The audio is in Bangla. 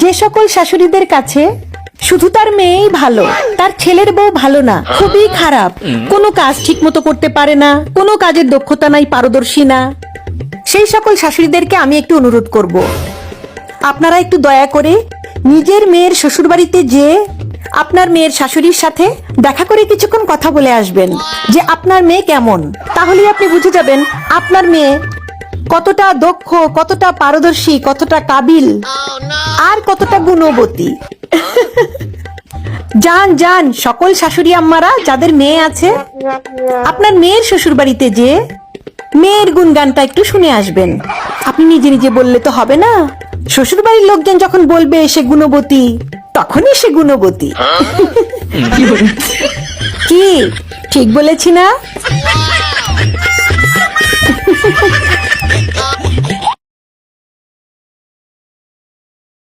যে সকল শাশুড়িদের কাছে শুধু তার মেয়েই ভালো, তার ছেলের বউ ভালো না, খুবই খারাপ, কোনো কাজ ঠিক মতো করতে পারে না, কোনো কাজের দক্ষতা নাই, পারদর্শী না, সেই সকল শাশুড়িদেরকে আমি একটু অনুরোধ করব, আপনারা একটু দয়া করে নিজের মেয়ের শ্বশুরবাড়িতে যেয়ে আপনার মেয়ের শাশুড়ির সাথে দেখা করে কিছুক্ষণ কথা বলে আসবেন যে আপনার মেয়ে কেমন। তাহলেই আপনি বুঝে যাবেন আপনার মেয়ে কতটা দক্ষ, কতটা পারদর্শী, কতটা কাবিল, আর কতটা গুণবতী। যান যান সকল শাশুড়ি আম্মারা যাদের মেয়ে আছে, আপনার মেয়ের শ্বশুরবাড়িতে যেয়ে মেয়ের গুণগানটা একটু শুনে আসবেন। আপনি নিজে নিজে বললে তো হবে না, শ্বশুরবাড়ির লোকজন যখন বলবে সে গুণবতী, তখনই সে গুণবতী। কি ঠিক বলেছি না?